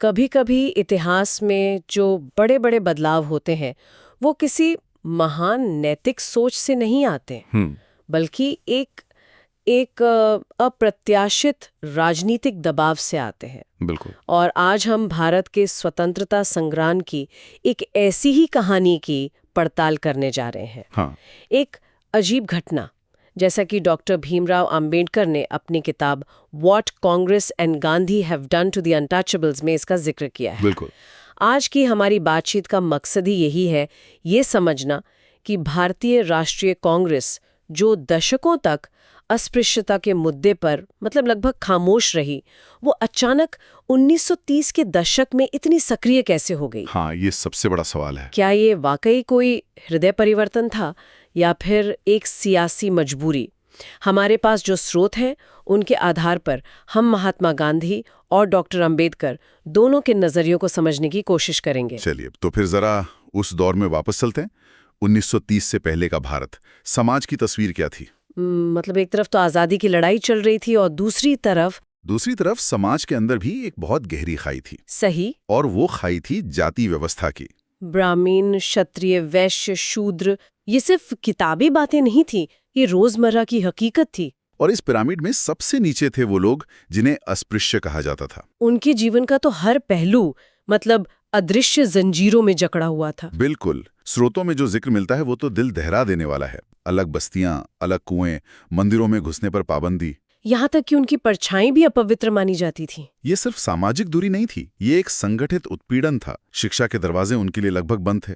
कभी-कभी इतिहास में जो बड़े-बड़े बदलाव होते हैं वो किसी महान नैतिक सोच से नहीं आते, बल्कि एक एक अप्रत्याशित राजनीतिक दबाव से आते हैं। बिल्कुल। और आज हम भारत के स्वतंत्रता संग्राम की एक ऐसी ही कहानी की पड़ताल करने जा रहे हैं। हाँ। एक अजीब घटना, जैसा कि डॉक्टर भीमराव अंबेडकर ने अपनी किताब what Congress and Gandhi have done to the untouchables में इसका जिक्र किया है। बिल्कुल। आज की हमारी बातचीत का मकसद ही यही है, ये समझना कि भारतीय राष्ट्रीय कांग्रेस जो दशकों तक अस्पृश्यता के मुद्दे पर लगभग खामोश रही, वो अचानक 1930 के दशक में इतनी सक्रिय कैसे हो गई। हाँ, ये सबसे बड़ा सवाल है। क्या ये वाकई कोई हृदय परिवर्तन था या फिर एक सियासी मजबूरी? हमारे पास जो स्रोत हैं उनके आधार पर हम महात्मा गांधी और डॉक्टर अंबेडकर दोनों के नजरियों को समझने की कोशिश करेंगे। चलिए, तो फिर जरा उस दौर में वापस चलते हैं। 1930 से पहले का भारत, समाज की तस्वीर क्या थी? एक तरफ तो आजादी की लड़ाई चल रही थी और दूसरी तरफ समाज के अंदर भी एक बहुत गहरी खाई थी। सही। और वो खाई थी जाति व्यवस्था की। ब्राह्मण, क्षत्रिय, वैश्य, शूद्र, ये सिर्फ किताबी बातें नहीं थी, ये रोजमर्रा की हकीकत थी। और इस पिरामिड में सबसे नीचे थे वो लोग जिन्हें अस्पृश्य कहा जाता था। उनके जीवन का तो हर पहलू अदृश्य जंजीरों में जकड़ा हुआ था। बिल्कुल। स्रोतों में जो जिक्र मिलता है वो तो दिल दहरा देने वाला है। अलग बस्तियां, अलग कुएं, मंदिरों में घुसने पर पाबंदी, यहाँ तक कि उनकी परछाई भी अपवित्र मानी जाती थी। ये सिर्फ सामाजिक दूरी नहीं थी, ये एक संगठित उत्पीड़न था। शिक्षा के दरवाजे उनके लिए लगभग बंद थे।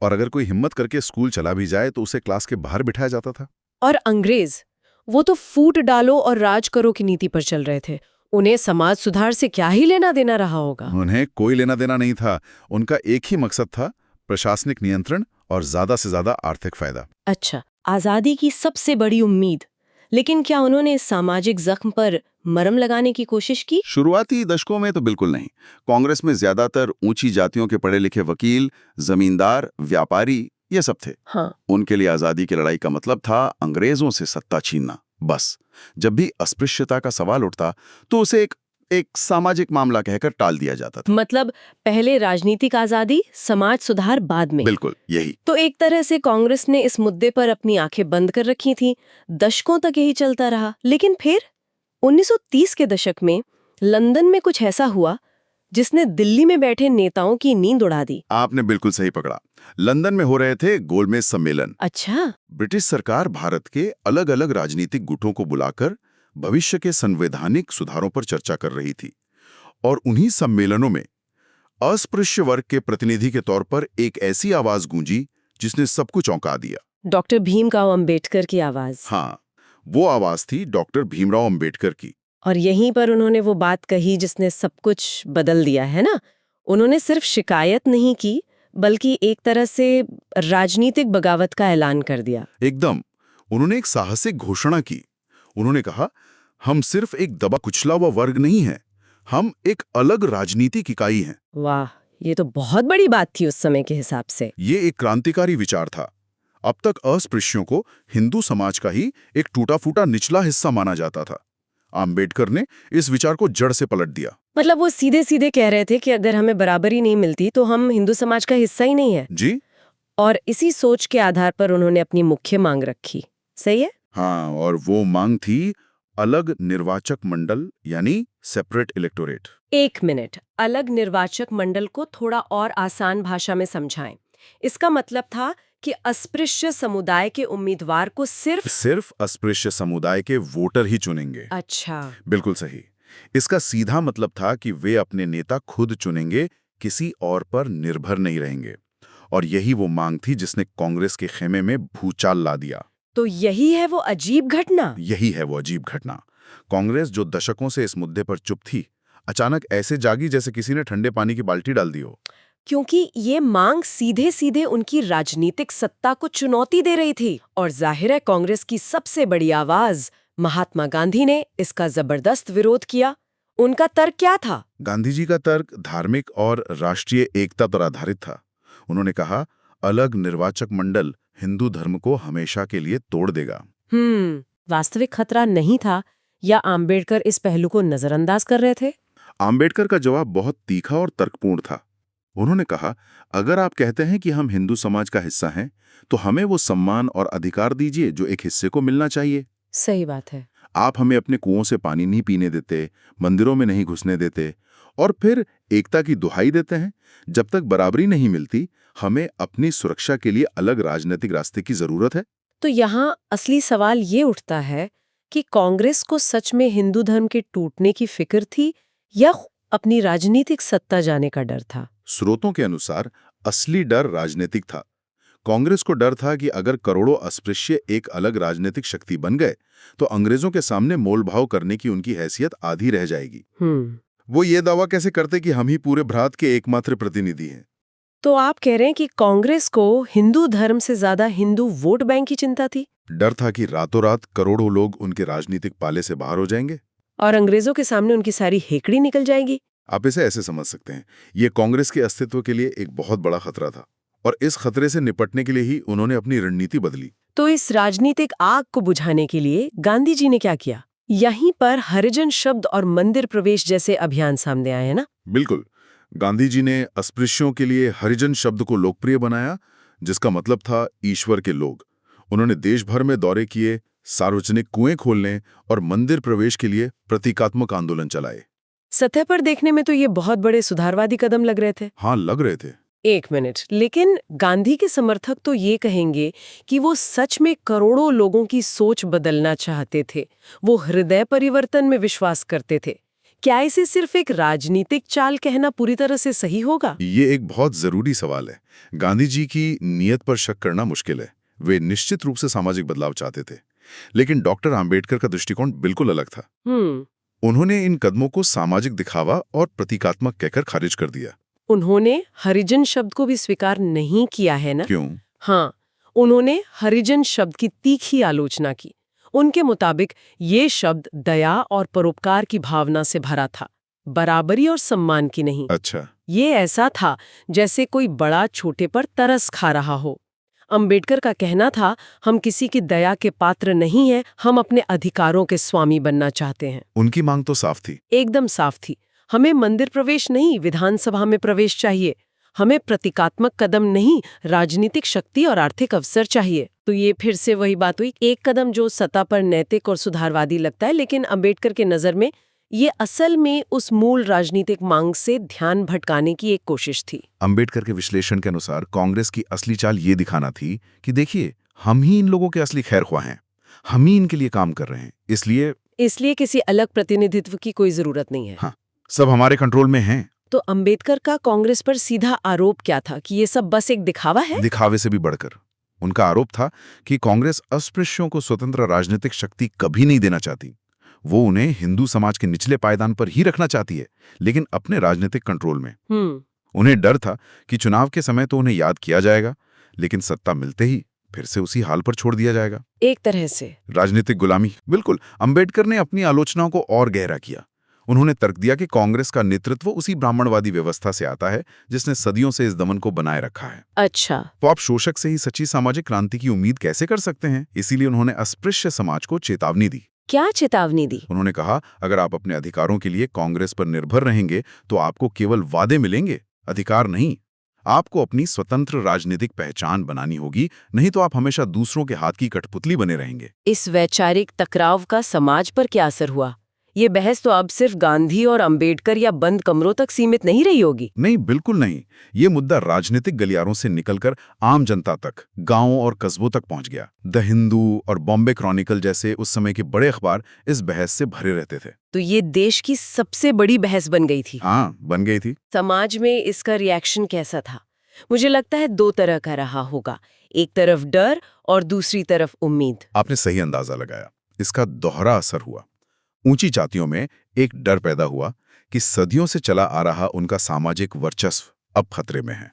और अगर कोई हिम्मत करके स्कूल चला भी जाए तो उसे क्लास के बाहर बिठाया जाता था। और अंग्रेज, वो तो फूट डालो और राज करो की नीति पर चल रहे थे। उन्हें समाज सुधार से क्या ही लेना देना रहा होगा। उन्हें कोई लेना देना नहीं था। उनका एक ही मकसद था, प्रशासनिक नियंत्रण और ज्यादा से ज्यादा आर्थिक फायदा। अच्छा, आजादी की सबसे बड़ी उम्मीद। लेकिन क्या उन्होंने इस सामाजिक जख्म पर मरहम लगाने की कोशिश की? शुरुआती दशकों में तो बिल्कुल नहीं। कांग्रेस में ज्यादातर ऊंची जातियों के पढ़े लिखे वकील, जमींदार, व्यापारी ये सब थे। हाँ। उनके लिए आजादी की लड़ाई का मतलब था अंग्रेजों से सत्ता छीनना। बस जब भी अस्पृश्यता का सवाल उठता तो उसे एक सामाजिक मामला कहकर टाल दिया जाता था। पहले राजनीतिक आजादी, समाज सुधार बाद में। बिल्कुल यही। तो एक तरह से कांग्रेस ने इस मुद्दे पर अपनी आंखें बंद कर रखी थी। दशकों तक यही चलता रहा। लेकिन फिर 1930 के दशक में लंदन में कुछ ऐसा हुआ जिसने दिल्ली में बैठे नेताओं की नींद उड़ा दी। आपने बिल्कुल सही पकड़ा। लंदन में हो रहे थे गोलमेज सम्मेलन। अच्छा। ब्रिटिश सरकार भारत के अलग अलग राजनीतिक गुटों को बुलाकर भविष्य के संवैधानिक सुधारों पर चर्चा कर रही थी। और उन्हीं सम्मेलनों में अस्पृश्य वर्ग के प्रतिनिधि के तौर पर एक ऐसी आवाज गूंजी जिसने सबको चौंका दिया। डॉक्टर भीमराव अंबेडकर की आवाज। हाँ, वो आवाज थी डॉक्टर भीमराव अंबेडकर की। और यहीं पर उन्होंने वो बात कही जिसने सब कुछ बदल दिया है ना। उन्होंने सिर्फ शिकायत नहीं की, बल्कि एक तरह से राजनीतिक बगावत का ऐलान कर दिया। एकदम। उन्होंने एक साहसिक घोषणा की। उन्होंने कहा, हम सिर्फ एक दबा कुचला हुआ वर्ग नहीं है, हम एक अलग राजनीतिक इकाई हैं। वाह, ये तो बहुत बड़ी बात थी उस समय के हिसाब से। ये एक क्रांतिकारी विचार था। अब तक अस्पृश्यों को हिंदू समाज का ही एक टूटा फूटा निचला हिस्सा माना जाता था। अंबेडकर ने इस विचार को जड़ से पलट दिया। वो सीधे सीधे कह रहे थे कि अगर हमें बराबरी नहीं मिलती तो हम हिंदू समाज का हिस्सा ही नहीं है। जी। और इसी सोच के आधार पर उन्होंने अपनी मुख्य मांग रखी। सही है। हाँ, और वो मांग थी अलग निर्वाचक मंडल, यानी सेपरेट इलेक्टोरेट। एक मिनट, अलग निर्वाचक मंडल को थोड़ा और आसान भाषा में समझाएं। इसका मतलब था कि अस्पृश्य समुदाय के उम्मीदवार को सिर्फ अस्पृश्य समुदाय के वोटर ही चुनेंगे। अच्छा। बिल्कुल सही। इसका सीधा मतलब था कि वे अपने नेता खुद चुनेंगे, किसी और पर निर्भर नहीं रहेंगे। और यही वो मांग थी जिसने कांग्रेस के खेमे में भूचाल ला दिया। तो यही है वो अजीब घटना। कांग्रेस जो दशकों से इस मुद्दे पर चुप थी, अचानक ऐसे जागी जैसे किसी ने ठंडे पानी की बाल्टी डाल दी हो। क्योंकि ये मांग सीधे सीधे उनकी राजनीतिक सत्ता को चुनौती दे रही थी। और जाहिर है कांग्रेस की सबसे बड़ी आवाज महात्मा गांधी ने इसका जबरदस्त विरोध किया। उनका तर्क क्या था? गांधी जी का तर्क धार्मिक और राष्ट्रीय एकता पर आधारित था। उन्होंने कहा, अलग निर्वाचक मंडल हिंदू धर्म को हमेशा के लिए तोड़ देगा। वास्तविक खतरा नहीं था या आम्बेडकर इस पहलू को नजरअंदाज कर रहे थे? आम्बेडकर का जवाब बहुत तीखा और तर्कपूर्ण था। उन्होंने कहा, अगर आप कहते हैं कि हम हिंदू समाज का हिस्सा हैं, तो हमें वो सम्मान और अधिकार दीजिए जो एक हिस्से को मिलना चाहिए। सही बात है। आप हमें अपने कुओं से पानी नहीं पीने देते, मंदिरों में नहीं घुसने देते, और फिर एकता की दुहाई देते हैं। जब तक बराबरी नहीं मिलती, हमें अपनी सुरक्षा के लिए अलग राजनीतिक रास्ते की जरूरत है। तो यहाँ असली सवाल ये उठता है कि कांग्रेस को सच में हिंदू धर्म के टूटने की फिक्र थी या अपनी राजनीतिक सत्ता जाने का डर था? स्रोतों के अनुसार असली डर राजनीतिक था। कांग्रेस को डर था कि अगर करोड़ों अस्पृश्य एक अलग राजनीतिक शक्ति बन गए, तो अंग्रेजों के सामने मोलभाव करने की उनकी हैसियत आधी रह जाएगी। वो ये दावा कैसे करते कि हम ही पूरे भारत के एकमात्र प्रतिनिधि हैं। तो आप कह रहे हैं कि कांग्रेस को हिंदू धर्म से ज्यादा हिंदू वोट बैंक की चिंता थी? डर था कि रातों रात करोड़ों लोग उनके राजनीतिक पाले से बाहर हो जाएंगे और अंग्रेजों के सामने उनकी सारी हेकड़ी निकल जाएगी। आप इसे ऐसे समझ सकते हैं, ये कांग्रेस के अस्तित्व के लिए एक बहुत बड़ा खतरा था, और इस खतरे से निपटने के लिए ही उन्होंने अपनी रणनीति बदली। तो इस राजनीतिक आग को बुझाने के लिए गांधी जी ने क्या किया? यहीं पर हरिजन शब्द और मंदिर प्रवेश जैसे अभियान सामने आए हैं ना? बिल्कुल। गांधी जी ने अस्पृश्यों के लिए हरिजन शब्द को लोकप्रिय बनाया, जिसका मतलब था ईश्वर के लोग। उन्होंने देश भर में दौरे किए, सार्वजनिक कुएं खोलने और मंदिर प्रवेश के लिए प्रतीकात्मक आंदोलन चलाए। सतह पर देखने में तो ये बहुत बड़े सुधारवादी कदम लग रहे थे। हाँ, लग रहे थे। एक मिनट, लेकिन गांधी के समर्थक तो ये कहेंगे कि वो सच में करोड़ों लोगों की सोच बदलना चाहते थे। वो हृदय परिवर्तन में विश्वास करते थे। क्या इसे सिर्फ एक राजनीतिक चाल कहना पूरी तरह से सही होगा? ये एक बहुत जरूरी सवाल है। गांधी जी की नीयत पर शक करना मुश्किल है। वे निश्चित रूप से सामाजिक बदलाव चाहते थे, लेकिन डॉक्टर आम्बेडकर का दृष्टिकोण बिल्कुल अलग था। उन्होंने इन कदमों को सामाजिक दिखावा और प्रतीकात्मक कहकर खारिज कर दिया। उन्होंने हरिजन शब्द को भी स्वीकार नहीं किया है ना? क्यों? हाँ, उन्होंने हरिजन शब्द की तीखी आलोचना की। उनके मुताबिक ये शब्द दया और परोपकार की भावना से भरा था, बराबरी और सम्मान की नहीं। अच्छा। ये ऐसा था जैसे कोई बड़ा छोटे पर तरस खा रहा हो। अंबेडकर का कहना था, हम किसी की दया के पात्र नहीं हैं, हम अपने अधिकारों के स्वामी बनना चाहते हैं। उनकी मांग तो साफ थी। एकदम साफ थी। हमें मंदिर प्रवेश नहीं, विधानसभा में प्रवेश चाहिए। हमें प्रतीकात्मक कदम नहीं, राजनीतिक शक्ति और आर्थिक अवसर चाहिए। तो ये फिर से वही बात हुई, एक कदम जो सत्ता पर नैतिक और सुधारवादी लगता है, लेकिन अंबेडकर के नजर में ये असल में उस मूल राजनीतिक मांग से ध्यान भटकाने की एक कोशिश थी। अंबेडकर के विश्लेषण के अनुसार कांग्रेस की असली चाल ये दिखाना थी कि देखिए, हम ही इन लोगों के असली खैरख्वाह हैं, हम ही इनके लिए काम कर रहे हैं, इसलिए किसी अलग प्रतिनिधित्व की कोई जरूरत नहीं है। हाँ, सब हमारे कंट्रोल में हैं। तो अंबेडकर का कांग्रेस पर सीधा आरोप क्या था कि ये सब बस एक दिखावा है? दिखावे से भी बढ़कर उनका आरोप था कि कांग्रेस अस्पृश्यों को स्वतंत्र राजनीतिक शक्ति कभी नहीं देना चाहती। वो उन्हें हिंदू समाज के निचले पायदान पर ही रखना चाहती है, लेकिन अपने राजनीतिक कंट्रोल में। उन्हें डर था कि चुनाव के समय तो उन्हें याद किया जाएगा, लेकिन सत्ता मिलते ही फिर से उसी हाल पर छोड़ दिया जाएगा। एक तरह से राजनीतिक गुलामी। बिल्कुल। अंबेडकर ने अपनी आलोचनाओं को और गहरा किया। उन्होंने तर्क दिया कि कांग्रेस का नेतृत्व उसी ब्राह्मणवादी व्यवस्था से आता है जिसने सदियों से इस दमन को बनाए रखा है। अच्छा, तो आप शोषक से ही सच्ची सामाजिक क्रांति की उम्मीद कैसे कर सकते हैं? इसीलिए उन्होंने अस्पृश्य समाज को चेतावनी दी। क्या चेतावनी दी? उन्होंने कहा, अगर आप अपने अधिकारों के लिए कांग्रेस पर निर्भर रहेंगे तो आपको केवल वादे मिलेंगे, अधिकार नहीं। आपको अपनी स्वतंत्र राजनीतिक पहचान बनानी होगी, नहीं तो आप हमेशा दूसरों के हाथ की कठपुतली बने रहेंगे। इस वैचारिक टकराव का समाज पर क्या असर हुआ? ये बहस तो अब सिर्फ गांधी और अंबेडकर या बंद कमरों तक सीमित नहीं रही होगी। नहीं, बिल्कुल नहीं। ये मुद्दा राजनीतिक गलियारों से निकलकर आम जनता तक, गांवों और कस्बों तक पहुंच गया। द हिंदू और बॉम्बे क्रॉनिकल जैसे उस समय के बड़े अखबार इस बहस से भरे रहते थे। तो ये देश की सबसे बड़ी बहस बन गई थी। हाँ, बन गई थी। समाज में इसका रिएक्शन कैसा था? मुझे लगता है दो तरह का रहा होगा, एक तरफ डर और दूसरी तरफ उम्मीद। आपने सही अंदाजा लगाया। इसका दोहरा असर हुआ। ऊंची जातियों में एक डर पैदा हुआ कि सदियों से चला आ रहा उनका सामाजिक वर्चस्व अब खतरे में है।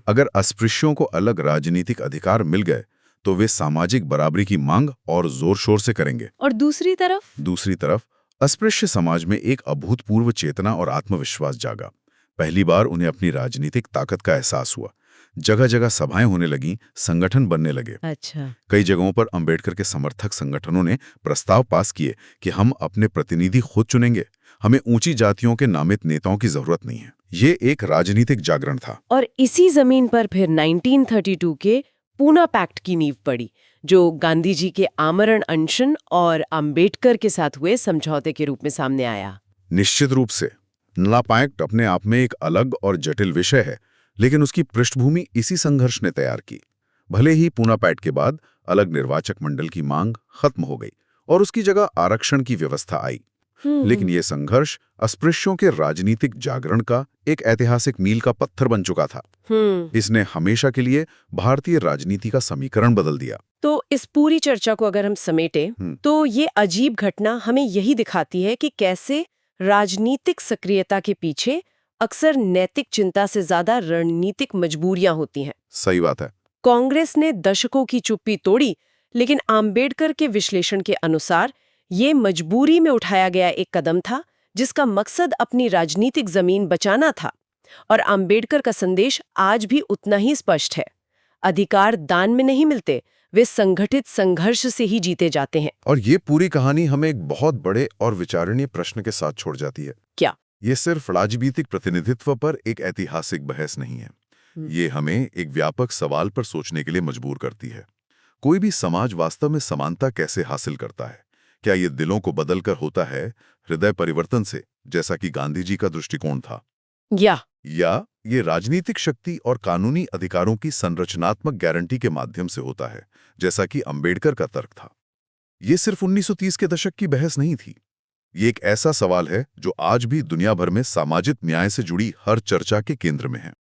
अगर अस्पृश्यों को अलग राजनीतिक अधिकार मिल गए तो वे सामाजिक बराबरी की मांग और जोर शोर से करेंगे। और दूसरी तरफ अस्पृश्य समाज में एक अभूतपूर्व चेतना और आत्मविश्वास जागा। पहली बार उन्हें अपनी राजनीतिक ताकत का एहसास हुआ। जगह जगह सभाएं होने लगीं, संगठन बनने लगे। अच्छा। कई जगहों पर अंबेडकर के समर्थक संगठनों ने प्रस्ताव पास किए कि हम अपने प्रतिनिधि खुद चुनेंगे, हमें ऊंची जातियों के नामित नेताओं की जरूरत नहीं है। ये एक राजनीतिक जागरण था। और इसी जमीन पर फिर 1932 के पूना पैक्ट की नींव पड़ी, जो गांधी जी के आमरण अनशन और अंबेडकर के साथ हुए समझौते के रूप में सामने आया। निश्चित रूप से नला पैक्ट अपने आप में एक अलग और जटिल विषय है, लेकिन उसकी पृष्ठभूमि इसी संघर्ष ने तैयार की। भले ही पूना पैक्ट के बाद अलग निर्वाचक मंडल की मांग खत्म हो गई और उसकी जगह आरक्षण की व्यवस्था आई, लेकिन यह संघर्ष अस्पृश्यों के राजनीतिक जागरण का एक ऐतिहासिक मील का पत्थर बन चुका था। इसने हमेशा के लिए भारतीय राजनीति का समीकरण बदल दिया। तो इस पूरी चर्चा को अगर हम समेटें तो ये अजीब घटना हमें यही दिखाती है कि कैसे राजनीतिक सक्रियता के पीछे अक्सर नैतिक चिंता से ज्यादा रणनीतिक मजबूरियां होती हैं। सही बात है। कांग्रेस ने दशकों की चुप्पी तोड़ी, लेकिन आम्बेडकर के विश्लेषण के अनुसार ये मजबूरी में उठाया गया एक कदम था जिसका मकसद अपनी राजनीतिक जमीन बचाना था। और आम्बेडकर का संदेश आज भी उतना ही स्पष्ट है। अधिकार दान में नहीं मिलते, वे संगठित संघर्ष से ही जीते जाते हैं। और ये पूरी कहानी हमें एक बहुत बड़े और विचारणीय प्रश्न के साथ छोड़ जाती है। क्या ये सिर्फ राजनीतिक प्रतिनिधित्व पर एक ऐतिहासिक बहस नहीं है, ये हमें एक व्यापक सवाल पर सोचने के लिए मजबूर करती है। कोई भी समाज वास्तव में समानता कैसे हासिल करता है? क्या ये दिलों को बदलकर होता है, हृदय परिवर्तन से, जैसा कि गांधी जी का दृष्टिकोण था, या ये राजनीतिक शक्ति और कानूनी अधिकारों की संरचनात्मक गारंटी के माध्यम से होता है, जैसा कि अंबेडकर का तर्क था? ये सिर्फ 1930 के दशक की बहस नहीं थी। ये एक ऐसा सवाल है जो आज भी दुनिया भर में सामाजिक न्याय से जुड़ी हर चर्चा के केंद्र में है।